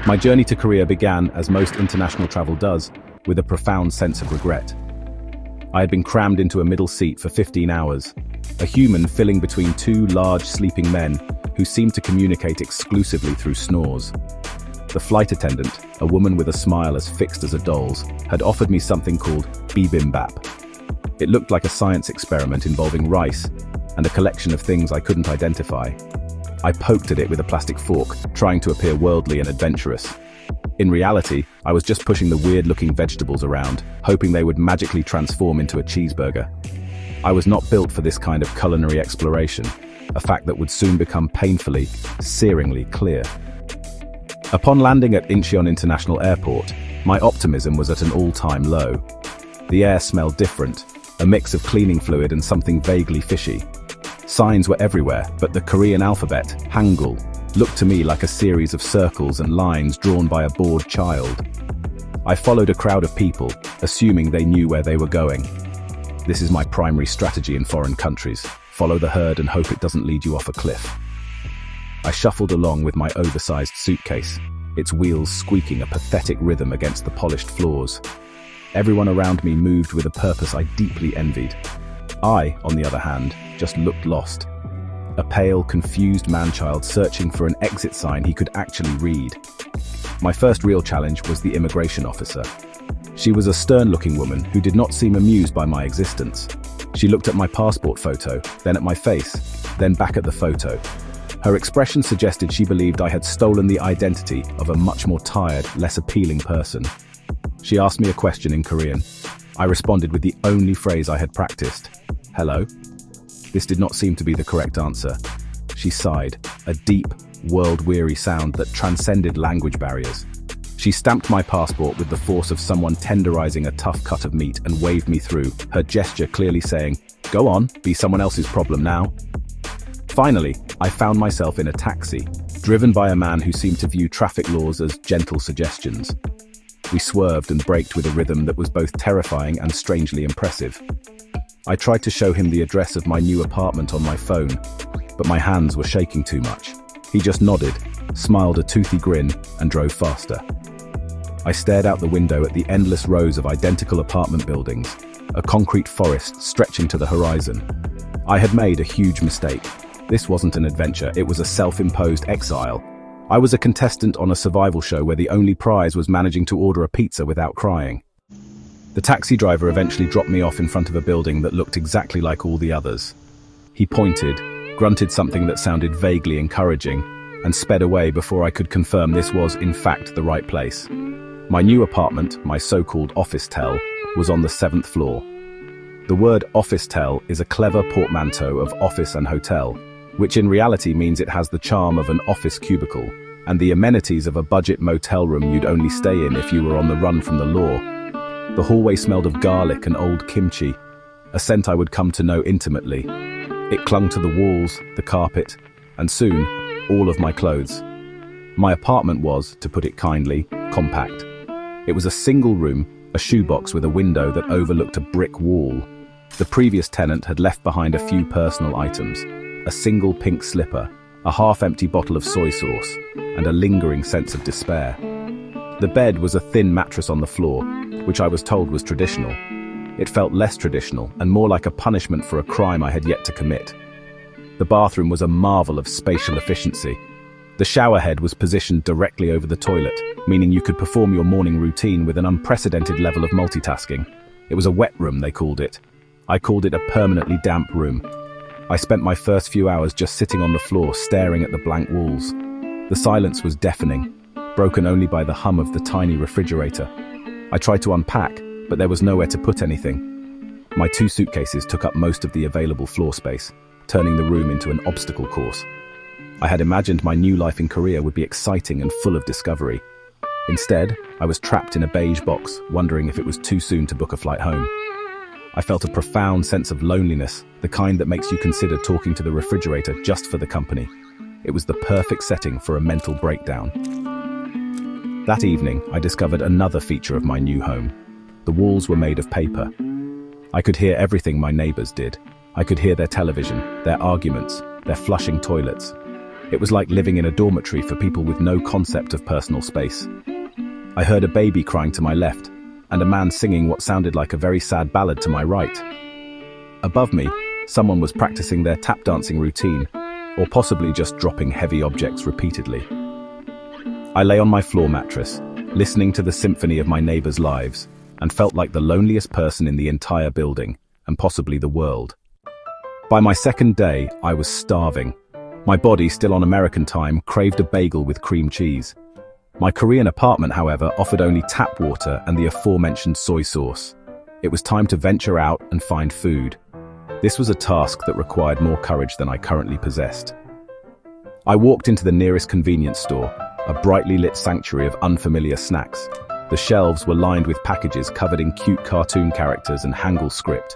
My journey to Korea began, as most international travel does, with a profound sense of regret. I had been crammed into a middle seat for 15 hours, a human filling between two large sleeping men who seemed to communicate exclusively through snores. The flight attendant, a woman with a smile as fixed as a doll's, had offered me something called bibimbap. It looked like a science experiment involving rice and a collection of things I couldn't identify. I poked at it with a plastic fork, trying to appear worldly and adventurous. In reality, I was just pushing the weird-looking vegetables around, hoping they would magically transform into a cheeseburger. I was not built for this kind of culinary exploration, a fact that would soon become painfully, searingly clear. Upon landing at Incheon International Airport, my optimism was at an all-time low. The air smelled different, a mix of cleaning fluid and something vaguely fishy. Signs were everywhere, but the Korean alphabet, Hangul, looked to me like a series of circles and lines drawn by a bored child. I followed a crowd of people, assuming they knew where they were going. This is my primary strategy in foreign countries: follow the herd and hope it doesn't lead you off a cliff. I shuffled along with my oversized suitcase, its wheels squeaking a pathetic rhythm against the polished floors. Everyone around me moved with a purpose I deeply envied. I, on the other hand, just looked lost. A pale, confused man-child searching for an exit sign he could actually read. My first real challenge was the immigration officer. She was a stern-looking woman who did not seem amused by my existence. She looked at my passport photo, then at my face, then back at the photo. Her expression suggested she believed I had stolen the identity of a much more tired, less appealing person. She asked me a question in Korean. I responded with the only phrase I had practiced: "Hello?" This did not seem to be the correct answer. She sighed, a deep, world-weary sound that transcended language barriers. She stamped my passport with the force of someone tenderizing a tough cut of meat and waved me through, her gesture clearly saying, "Go on, be someone else's problem now." Finally, I found myself in a taxi, driven by a man who seemed to view traffic laws as gentle suggestions. We swerved and braked with a rhythm that was both terrifying and strangely impressive. I tried to show him the address of my new apartment on my phone, but my hands were shaking too much. He just nodded, smiled a toothy grin, and drove faster. I stared out the window at the endless rows of identical apartment buildings, a concrete forest stretching to the horizon. I had made a huge mistake. This wasn't an adventure, it was a self-imposed exile. I was a contestant on a survival show where the only prize was managing to order a pizza without crying. The taxi driver eventually dropped me off in front of a building that looked exactly like all the others. He pointed, grunted something that sounded vaguely encouraging, and sped away before I could confirm this was, in fact, the right place. My new apartment, my so-called office-tel, was on the 7th floor. The word office-tel is a clever portmanteau of office and hotel, which in reality means it has the charm of an office cubicle, and the amenities of a budget motel room you'd only stay in if you were on the run from the law. The hallway smelled of garlic and old kimchi, a scent I would come to know intimately. It clung to the walls, the carpet, and soon, all of my clothes. My apartment was, to put it kindly, compact. It was a single room, a shoebox with a window that overlooked a brick wall. The previous tenant had left behind a few personal items: a single pink slipper, a half-empty bottle of soy sauce, and a lingering sense of despair. The bed was a thin mattress on the floor, which I was told was traditional. It felt less traditional and more like a punishment for a crime I had yet to commit. The bathroom was a marvel of spatial efficiency. The shower head was positioned directly over the toilet, meaning you could perform your morning routine with an unprecedented level of multitasking. It was a wet room, they called it. I called it a permanently damp room. I spent my first few hours just sitting on the floor, staring at the blank walls. The silence was deafening, broken only by the hum of the tiny refrigerator. I tried to unpack, but there was nowhere to put anything. My 2 suitcases took up most of the available floor space, turning the room into an obstacle course. I had imagined my new life in Korea would be exciting and full of discovery. Instead, I was trapped in a beige box, wondering if it was too soon to book a flight home. I felt a profound sense of loneliness, the kind that makes you consider talking to the refrigerator just for the company. It was the perfect setting for a mental breakdown. That evening, I discovered another feature of my new home. The walls were made of paper. I could hear everything my neighbors did. I could hear their television, their arguments, their flushing toilets. It was like living in a dormitory for people with no concept of personal space. I heard a baby crying to my left, and a man singing what sounded like a very sad ballad to my right. Above me, someone was practicing their tap dancing routine, or possibly just dropping heavy objects repeatedly. I lay on my floor mattress, listening to the symphony of my neighbors' lives, and felt like the loneliest person in the entire building, and possibly the world. By my second day, I was starving. My body, still on American time, craved a bagel with cream cheese. My Korean apartment, however, offered only tap water and the aforementioned soy sauce. It was time to venture out and find food. This was a task that required more courage than I currently possessed. I walked into the nearest convenience store, a brightly lit sanctuary of unfamiliar snacks. The shelves were lined with packages covered in cute cartoon characters and Hangul script.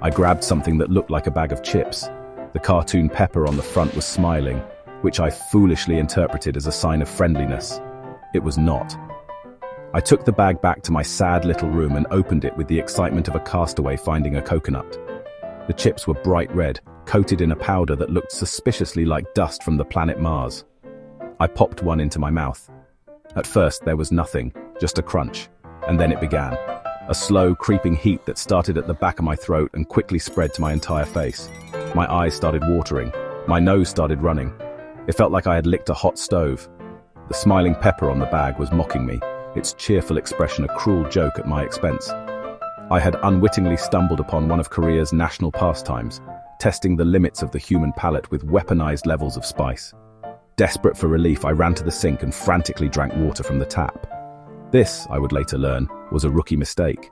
I grabbed something that looked like a bag of chips. The cartoon pepper on the front was smiling, which I foolishly interpreted as a sign of friendliness. It was not. I took the bag back to my sad little room and opened it with the excitement of a castaway finding a coconut. The chips were bright red, coated in a powder that looked suspiciously like dust from the planet Mars. I popped one into my mouth. At first there was nothing, just a crunch, and then it began. A slow, creeping heat that started at the back of my throat and quickly spread to my entire face. My eyes started watering. My nose started running. It felt like I had licked a hot stove. The smiling pepper on the bag was mocking me, its cheerful expression a cruel joke at my expense. I had unwittingly stumbled upon one of Korea's national pastimes, testing the limits of the human palate with weaponized levels of spice. Desperate for relief, I ran to the sink and frantically drank water from the tap. This, I would later learn, was a rookie mistake.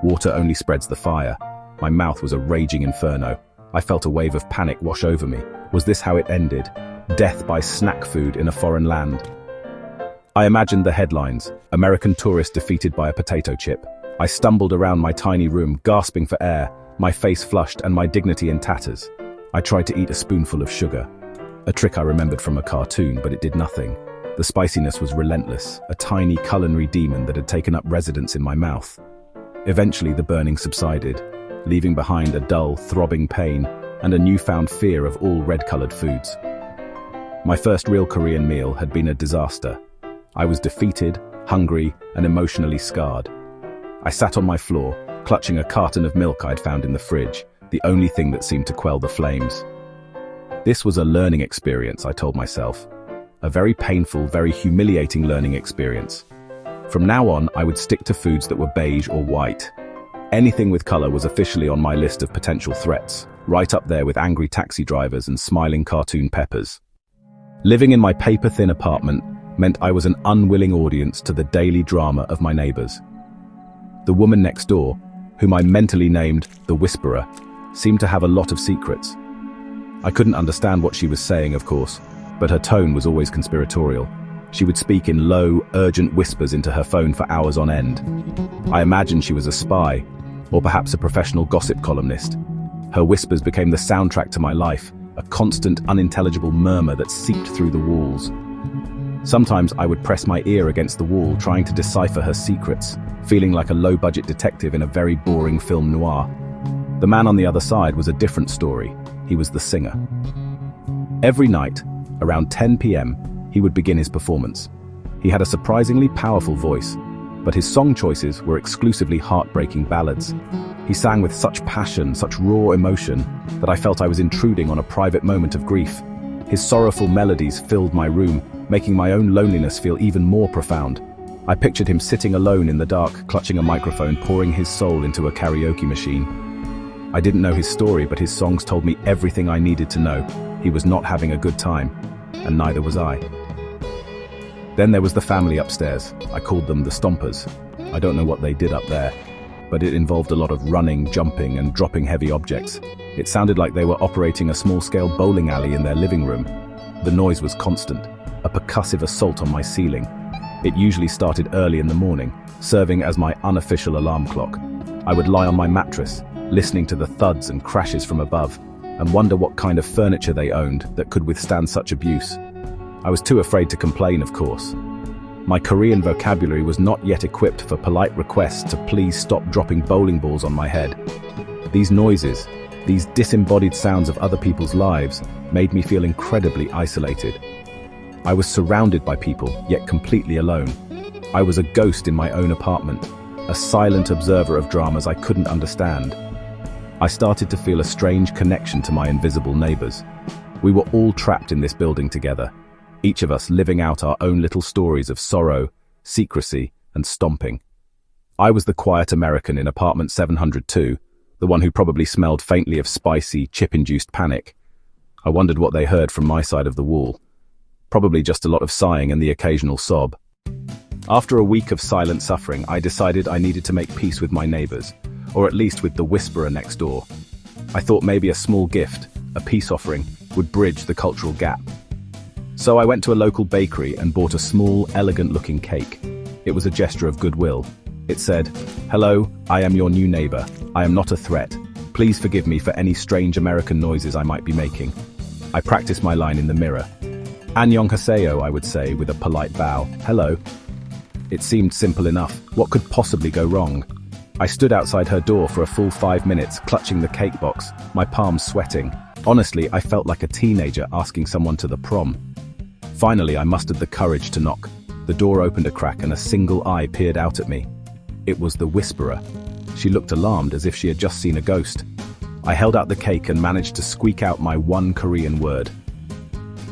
Water only spreads the fire. My mouth was a raging inferno. I felt a wave of panic wash over me. Was this how it ended? Death by snack food in a foreign land. I imagined the headlines, American tourist defeated by a potato chip. I stumbled around my tiny room, gasping for air, my face flushed and my dignity in tatters. I tried to eat a spoonful of sugar. A trick I remembered from a cartoon, but it did nothing. The spiciness was relentless, a tiny culinary demon that had taken up residence in my mouth. Eventually the burning subsided, leaving behind a dull, throbbing pain and a newfound fear of all red-colored foods. My first real Korean meal had been a disaster. I was defeated, hungry, and emotionally scarred. I sat on my floor, clutching a carton of milk I'd found in the fridge, the only thing that seemed to quell the flames. This was a learning experience, I told myself. A very painful, very humiliating learning experience. From now on, I would stick to foods that were beige or white. Anything with color was officially on my list of potential threats, right up there with angry taxi drivers and smiling cartoon peppers. Living in my paper-thin apartment meant I was an unwilling audience to the daily drama of my neighbors. The woman next door, whom I mentally named the Whisperer, seemed to have a lot of secrets. I couldn't understand what she was saying, of course, but her tone was always conspiratorial. She would speak in low, urgent whispers into her phone for hours on end. I imagined she was a spy, or perhaps a professional gossip columnist. Her whispers became the soundtrack to my life, a constant, unintelligible murmur that seeped through the walls. Sometimes I would press my ear against the wall, trying to decipher her secrets, feeling like a low-budget detective in a very boring film noir. The man on the other side was a different story. He was the singer. Every night, around 10 p.m., he would begin his performance. He had a surprisingly powerful voice, but his song choices were exclusively heartbreaking ballads. He sang with such passion, such raw emotion, that I felt I was intruding on a private moment of grief. His sorrowful melodies filled my room, making my own loneliness feel even more profound. I pictured him sitting alone in the dark, clutching a microphone, pouring his soul into a karaoke machine. I didn't know his story, but his songs told me everything I needed to know. He was not having a good time, and neither was I. Then there was the family upstairs. I called them the Stompers. I don't know what they did up there, but it involved a lot of running, jumping, and dropping heavy objects. It sounded like they were operating a small-scale bowling alley in their living room. The noise was constant, a percussive assault on my ceiling. It usually started early in the morning, serving as my unofficial alarm clock. I would lie on my mattress, listening to the thuds and crashes from above, and wonder what kind of furniture they owned that could withstand such abuse. I was too afraid to complain, of course. My Korean vocabulary was not yet equipped for polite requests to please stop dropping bowling balls on my head. These noises, These disembodied sounds of other people's lives made me feel incredibly isolated. I was surrounded by people, yet completely alone. I was a ghost in my own apartment, a silent observer of dramas I couldn't understand. I started to feel a strange connection to my invisible neighbors. We were all trapped in this building together, each of us living out our own little stories of sorrow, secrecy, and stomping. I was the quiet American in apartment 702, the one who probably smelled faintly of spicy, chip-induced panic. I wondered what they heard from my side of the wall. Probably just a lot of sighing and the occasional sob. After a week of silent suffering, I decided I needed to make peace with my neighbors, or at least with the whisperer next door. I thought maybe a small gift, a peace offering, would bridge the cultural gap. So I went to a local bakery and bought a small, elegant-looking cake. It was a gesture of goodwill. It said, "Hello, I am your new neighbor. I am not a threat. Please forgive me for any strange American noises I might be making." I practiced my line in the mirror. "Annyeonghaseyo," I would say with a polite bow. "Hello." It seemed simple enough. What could possibly go wrong? I stood outside her door for a full 5 minutes, clutching the cake box, my palms sweating. Honestly, I felt like a teenager asking someone to the prom. Finally, I mustered the courage to knock. The door opened a crack and a single eye peered out at me. It was the whisperer. She looked alarmed, as if she had just seen a ghost. I held out the cake and managed to squeak out my one Korean word.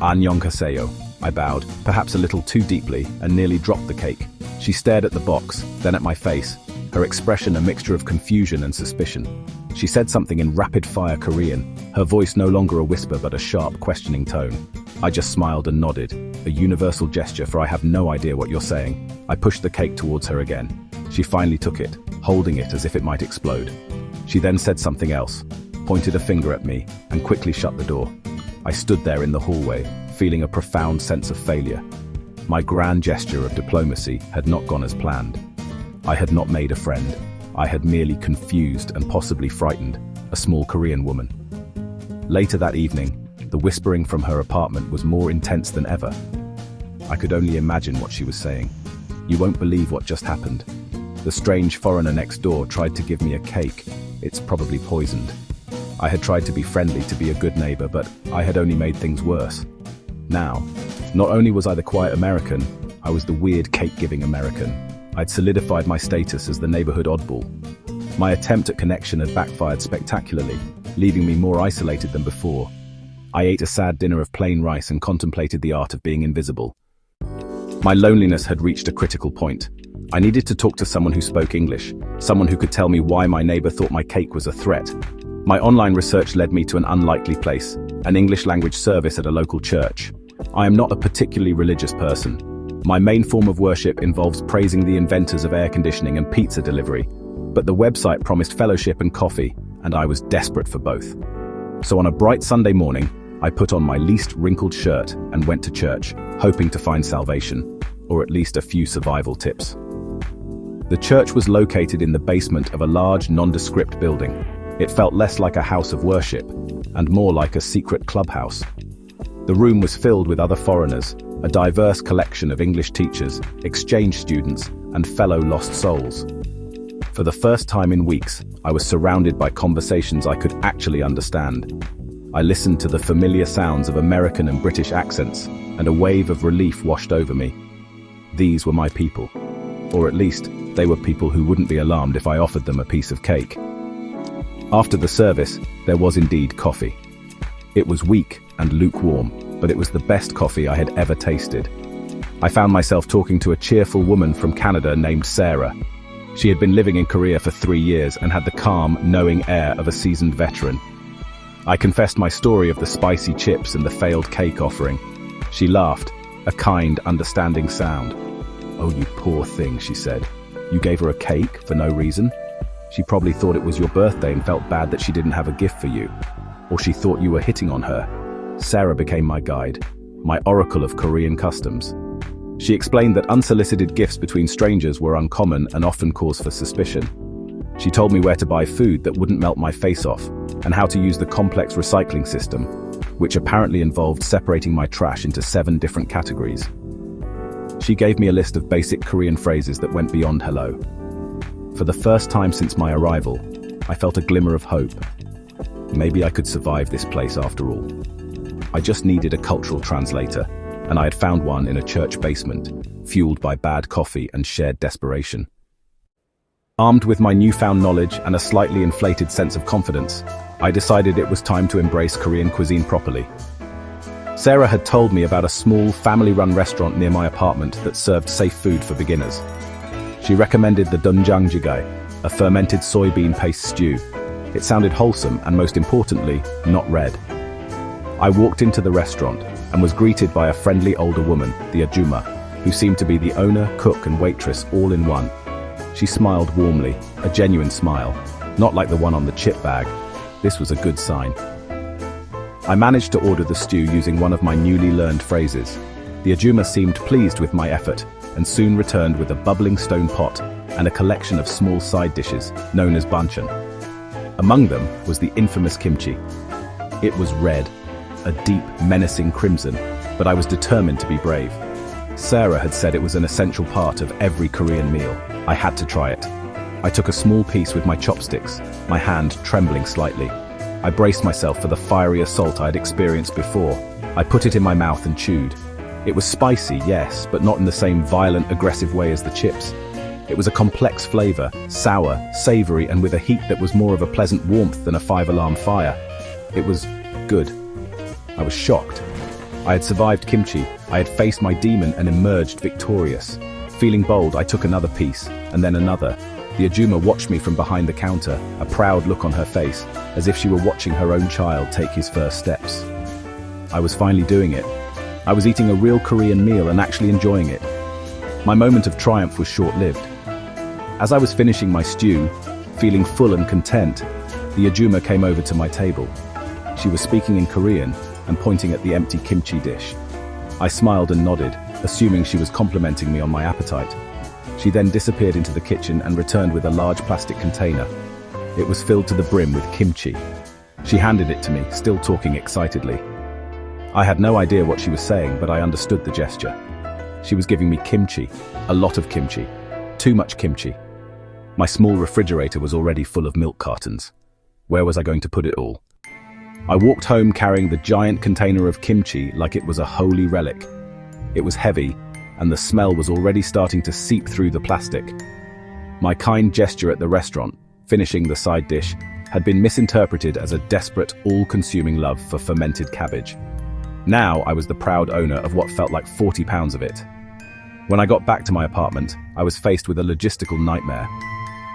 "Annyeonghaseyo." I bowed, perhaps a little too deeply, and nearly dropped the cake. She stared at the box, then at my face, her expression a mixture of confusion and suspicion. She said something in rapid-fire Korean, her voice no longer a whisper but a sharp, questioning tone. I just smiled and nodded, a universal gesture for I have no idea what you're saying. I pushed the cake towards her again. She finally took it, holding it as if it might explode. She then said something else, pointed a finger at me, and quickly shut the door. I stood there in the hallway, feeling a profound sense of failure. My grand gesture of diplomacy had not gone as planned. I had not made a friend. I had merely confused and possibly frightened a small Korean woman. Later that evening, the whispering from her apartment was more intense than ever. I could only imagine what she was saying. "You won't believe what just happened. The strange foreigner next door tried to give me a cake. It's probably poisoned. I had tried to be friendly, to be a good neighbor, but I had only made things worse. Now, not only was I the quiet American, I was the weird cake-giving American. I'd solidified my status as the neighborhood oddball. My attempt at connection had backfired spectacularly, leaving me more isolated than before. I ate a sad dinner of plain rice and contemplated the art of being invisible. My loneliness had reached a critical point. I needed to talk to someone who spoke English, someone who could tell me why my neighbor thought my cake was a threat. My online research led me to an unlikely place, an English language service at a local church. I am not a particularly religious person. My main form of worship involves praising the inventors of air conditioning and pizza delivery, but the website promised fellowship and coffee, and I was desperate for both. So on a bright Sunday morning, I put on my least wrinkled shirt and went to church, hoping to find salvation, or at least a few survival tips. The church was located in the basement of a large, nondescript building. It felt less like a house of worship, and more like a secret clubhouse. The room was filled with other foreigners, a diverse collection of English teachers, exchange students, and fellow lost souls. For the first time in weeks, I was surrounded by conversations I could actually understand. I listened to the familiar sounds of American and British accents, and a wave of relief washed over me. These were my people. Or at least, they were people who wouldn't be alarmed if I offered them a piece of cake. After the service, there was indeed coffee. It was weak and lukewarm, but it was the best coffee I had ever tasted. I found myself talking to a cheerful woman from Canada named Sarah. She had been living in Korea for 3 years and had the calm, knowing air of a seasoned veteran. I confessed my story of the spicy chips and the failed cake offering. She laughed, a kind, understanding sound. "Oh, you poor thing," she said. "You gave her a cake for no reason? She probably thought it was your birthday and felt bad that she didn't have a gift for you. Or she thought you were hitting on her." Sarah became my guide, my oracle of Korean customs. She explained that unsolicited gifts between strangers were uncommon and often cause for suspicion. She told me where to buy food that wouldn't melt my face off, and how to use the complex recycling system, which apparently involved separating my trash into 7 different categories. She gave me a list of basic Korean phrases that went beyond hello. For the first time since my arrival, I felt a glimmer of hope. maybe I could survive this place after all. I just needed a cultural translator, and I had found one in a church basement, fueled by bad coffee and shared desperation. Armed with my newfound knowledge and a slightly inflated sense of confidence, I decided it was time to embrace Korean cuisine properly. Sarah had told me about a small, family-run restaurant near my apartment that served safe food for beginners. She recommended the doenjangjjigae, a fermented soybean paste stew. It sounded wholesome and, most importantly, not red. I walked into the restaurant and was greeted by a friendly older woman, the ajumma, who seemed to be the owner, cook and waitress all in one. She smiled warmly, a genuine smile, not like the one on the chip bag. This was a good sign. I managed to order the stew using one of my newly learned phrases. The ajumma seemed pleased with my effort and soon returned with a bubbling stone pot and a collection of small side dishes known as banchan. Among them was the infamous kimchi. It was red, a deep, menacing crimson, but I was determined to be brave. Sarah had said it was an essential part of every Korean meal. I had to try it. I took a small piece with my chopsticks, my hand trembling slightly. I braced myself for the fiery assault I had experienced before. I put it in my mouth and chewed. It was spicy, yes, but not in the same violent, aggressive way as the chips. It was a complex flavor, sour, savory, and with a heat that was more of a pleasant warmth than a five-alarm fire. It was good. I was shocked. I had survived kimchi, I had faced my demon and emerged victorious. Feeling bold, I took another piece, and then another. The ajumma watched me from behind the counter, a proud look on her face, as if she were watching her own child take his first steps. I was finally doing it. I was eating a real Korean meal and actually enjoying it. My moment of triumph was short-lived. As I was finishing my stew, feeling full and content, the ajumma came over to my table. She was speaking in Korean and pointing at the empty kimchi dish. I smiled and nodded, assuming she was complimenting me on my appetite. She then disappeared into the kitchen and returned with a large plastic container. It was filled to the brim with kimchi. She handed it to me, still talking excitedly. I had no idea what she was saying, but I understood the gesture. She was giving me kimchi, a lot of kimchi, too much kimchi. My small refrigerator was already full of milk cartons. Where was I going to put it all? I walked home carrying the giant container of kimchi like it was a holy relic. It was heavy, and the smell was already starting to seep through the plastic. My kind gesture at the restaurant, finishing the side dish, had been misinterpreted as a desperate, all-consuming love for fermented cabbage. Now I was the proud owner of what felt like 40 pounds of it. When I got back to my apartment, I was faced with a logistical nightmare.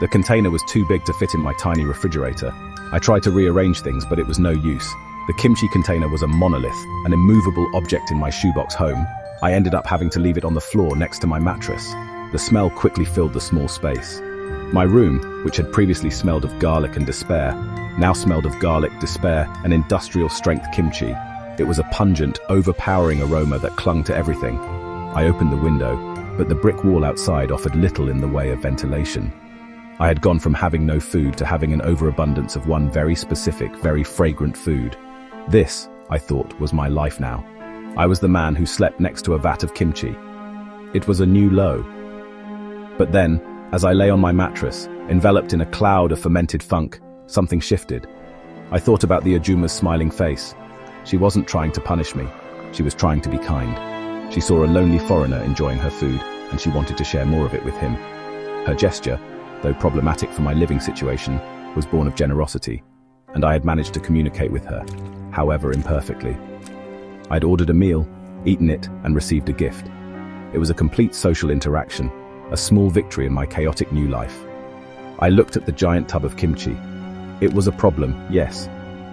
The container was too big to fit in my tiny refrigerator. I tried to rearrange things, but it was no use. The kimchi container was a monolith, an immovable object in my shoebox home. I ended up having to leave it on the floor next to my mattress. The smell quickly filled the small space. My room, which had previously smelled of garlic and despair, now smelled of garlic, despair, and industrial-strength kimchi. It was a pungent, overpowering aroma that clung to everything. I opened the window, but the brick wall outside offered little in the way of ventilation. I had gone from having no food to having an overabundance of one very specific, very fragrant food. This, I thought, was my life now. I was the man who slept next to a vat of kimchi. It was a new low. But then, as I lay on my mattress, enveloped in a cloud of fermented funk, something shifted. I thought about the ajumma's smiling face. She wasn't trying to punish me. She was trying to be kind. She saw a lonely foreigner enjoying her food, and she wanted to share more of it with him. Her gesture, though problematic for my living situation, was born of generosity, and I had managed to communicate with her, however imperfectly. I'd ordered a meal, eaten it, and received a gift. It was a complete social interaction, a small victory in my chaotic new life. I looked at the giant tub of kimchi. It was a problem, yes,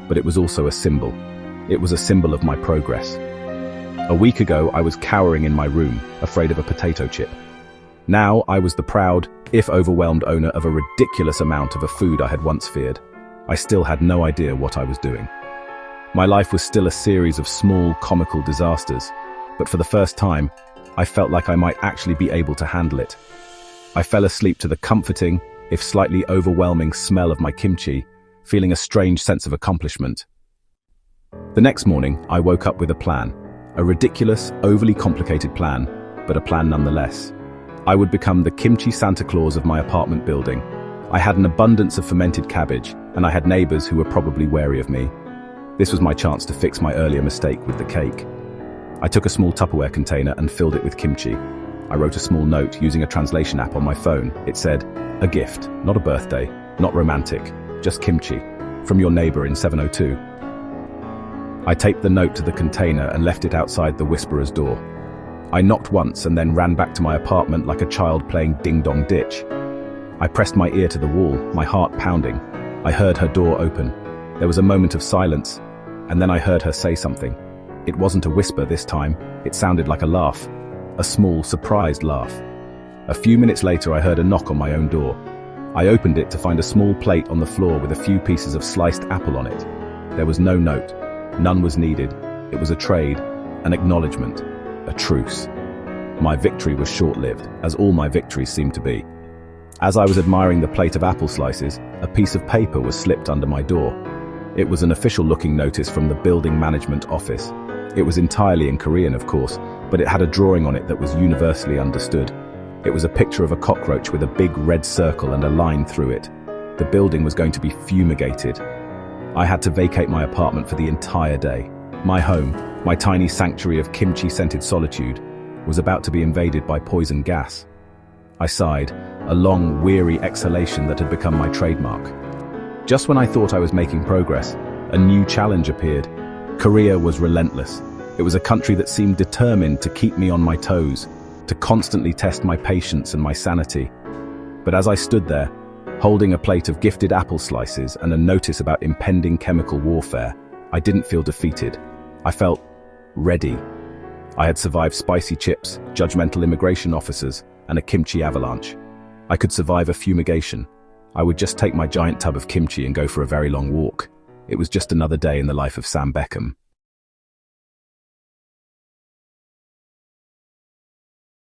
but it was also a symbol. It was a symbol of my progress. A week ago, I was cowering in my room, afraid of a potato chip. Now, I was the proud, if overwhelmed owner of a ridiculous amount of a food I had once feared. I still had no idea what I was doing. My life was still a series of small, comical disasters, but for the first time, I felt like I might actually be able to handle it. I fell asleep to the comforting, if slightly overwhelming smell of my kimchi, feeling a strange sense of accomplishment. The next morning, I woke up with a plan. A ridiculous, overly complicated plan, but a plan nonetheless. I would become the kimchi Santa Claus of my apartment building. I had an abundance of fermented cabbage, and I had neighbors who were probably wary of me. This was my chance to fix my earlier mistake with the cake. I took a small Tupperware container and filled it with kimchi. I wrote a small note using a translation app on my phone. It said, "A gift, not a birthday, not romantic, just kimchi, from your neighbor in 702. I taped the note to the container and left it outside the Whisperer's door. I knocked once and then ran back to my apartment like a child playing ding-dong ditch. I pressed my ear to the wall, my heart pounding. I heard her door open. There was a moment of silence, and then I heard her say something. It wasn't a whisper this time, it sounded like a laugh. A small, surprised laugh. A few minutes later I heard a knock on my own door. I opened it to find a small plate on the floor with a few pieces of sliced apple on it. There was no note. None was needed. It was a trade, an acknowledgement, a truce. My victory was short-lived, as all my victories seemed to be. As I was admiring the plate of apple slices, a piece of paper was slipped under my door. It was an official-looking notice from the building management office. It was entirely in Korean, of course, but it had a drawing on it that was universally understood. It was a picture of a cockroach with a big red circle and a line through it. The building was going to be fumigated. I had to vacate my apartment for the entire day. My home, my tiny sanctuary of kimchi-scented solitude, was about to be invaded by poison gas. I sighed, a long, weary exhalation that had become my trademark. Just when I thought I was making progress, a new challenge appeared. Korea was relentless. It was a country that seemed determined to keep me on my toes, to constantly test my patience and my sanity. But as I stood there, holding a plate of gifted apple slices and a notice about impending chemical warfare, I didn't feel defeated. I felt ready. I had survived spicy chips, judgmental immigration officers, and a kimchi avalanche. I could survive a fumigation. I would just take my giant tub of kimchi and go for a very long walk. It was just another day in the life of Sam Beckham.